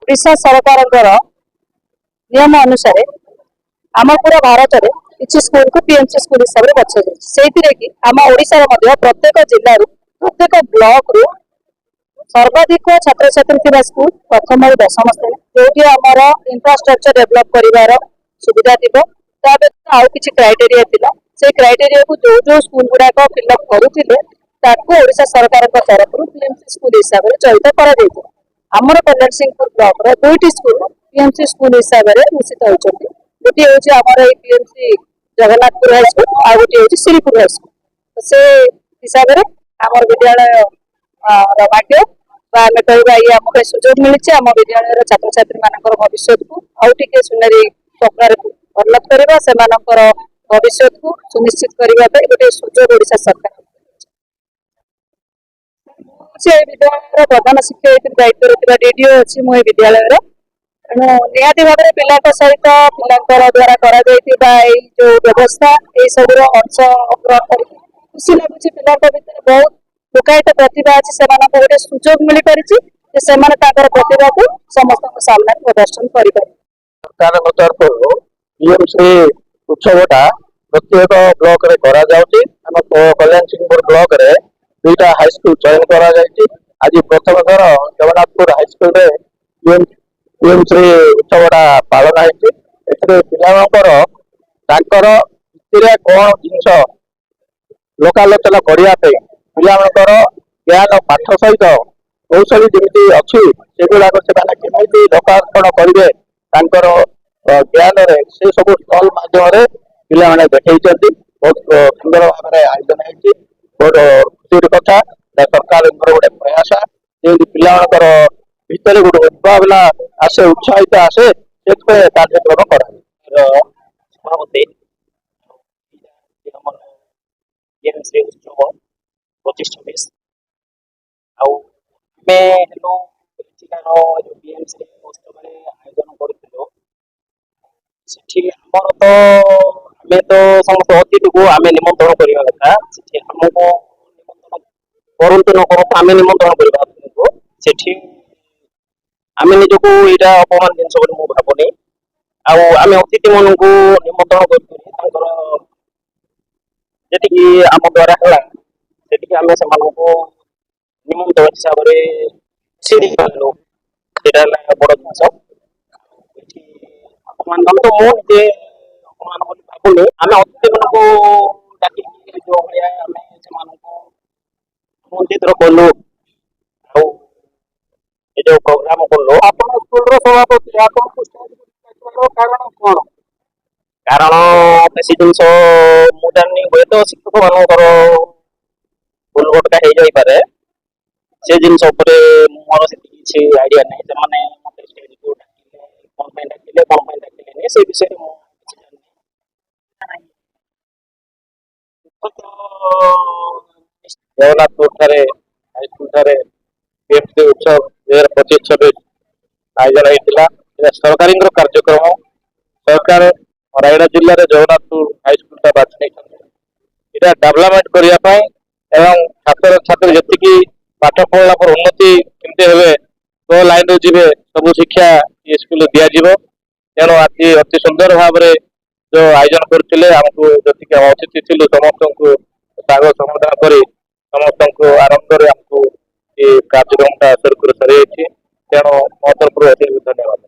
ओडिशा सरकार नियम अनुसार आम पूरा भारत में किसी स्कूल को पीएमसी स्कूल हिसाब से बछा कि आम ओडिशा प्रत्येक जिलूर प्रत्येक ब्लॉक रु सर्वाधिक छात्र छात्री स्कूल प्रथम रु दशम श्रेणी जो आमर इंफ्रास्ट्रक्चर डेभलप कर सुविधा थी आउ कि क्राइटेरिया थिला से क्राइटेरिया को जो स्कूल गुड़ाक फिलअप करुले ओडिशा सरकार तरफ पीएमसी स्कूल हिसाब से चयित कर आमर कल्याण सिंहपुर ब्लॉक रो दुईटी स्कूल पीएमसी स्कूल हिसाब से घोषित होती गोटे हूँ आमर पीएमसी जगन्नाथपुर हाईस्कूल आ गोटे हूँ श्रीपुर हाईस्कूल से हिसाब से आम विद्यालय भाग्य आम कहवा ये आमको सुजोग मिली आम विद्यालय छात्र छात्री मान भविष्य को आउ टे सुनेरी प्रकार डेभलप करवा से भविष्य को सुनिश्चित करने गोटे सुजोग ओडिशा सरकार विद्यालय प्रधान शिक्षक दायित्व डीडीओ अच्छी मो विद्यालय तेणु निहाती भाव में पिला सहित पिला द्वारा जो व्यवस्था ये सब अंश ग्रहण कर खुशी लगुच पिला भर बहुत लुकायित प्रतिभा अच्छी से गोटे सुजोग मिल पारिछि प्रतिभा को समस्त सामने प्रदर्शन कर उत्सवटा प्रत्येक ब्लॉक रे करा जाउछि कल्याण सिंहपुर ब्लॉक रे दुईटा हाईस्कूल चयन करा जायछि आज प्रथम थर जगन्नाथपुर हाईस्कूल रे पीएमसी उत्सवटा पालन होइछि एथरे पिलांकर तांकर भितरे कोन जिंस लोकालोचना करिया पे पिलांकर ज्ञान पाठ सहित कौशली जेमिति अछि सेगुड़ा से केमिति लोकार्पण करिवे तांकर ज्ञान रे से सब स्टॉल माध्यम रे पिला माने देखैछन्ति बहुत सुंदर भाव में आयोजन होइछि बहुत खुशी कथा सरकार गोटे प्रयास पिलांकर भितर गोटे उद्भावना आसे उत्साहित आसे कार्यक्रम उत्सव 25-26 आयोजन कर समस्त अतिथि को आम निमंत्रण करवा कथा आमको करतु न करतु आम निमंत्रण करवा आम निजक यहाँ अपमान जिन भावनी आम अतिथि मान को निमंत्रण जी आम द्वारा है आम से निमंत्रण हिसाब से सीढ़ी पालू बड़ जिस अपमान तो मुझे अपमान भावुनी आम अतिथि मान को डाक जो आमंत्रित कलु जो प्रोग्राम कलु सभापति कारण कौन कारण बेसी जिनस मुझे हुए तो शिक्षक मानकर भूल भटका हो जापे से जिनस मोर से आईडिया नहीं से मत स्टेज को डाकिले कौन डाकिले से विषय जगन्नाथपुर हाईस्कूल पीएमसी उत्सव 2025-26 आयोजन होता सरकारी कार्यक्रम सरकार रायगढ़ जिले में जगन्नाथपुर हाईस्कूल बाछि यहाँ डेवलपमेंट करने एवं छात्र छात्री जी पाठ पढ़ला पर उन्नति केमती हे तो लाइन जी सब शिक्षा ये स्कूल दिज्व तेणु आज अति सुंदर भाव में जो आयोजन करते आमको जी अतिथि थी समस्त को साग समाधान कर समस्त को आनंद आमको ये कार्यक्रम सुरखुर सर तेणु मो तरफ धन्यवाद।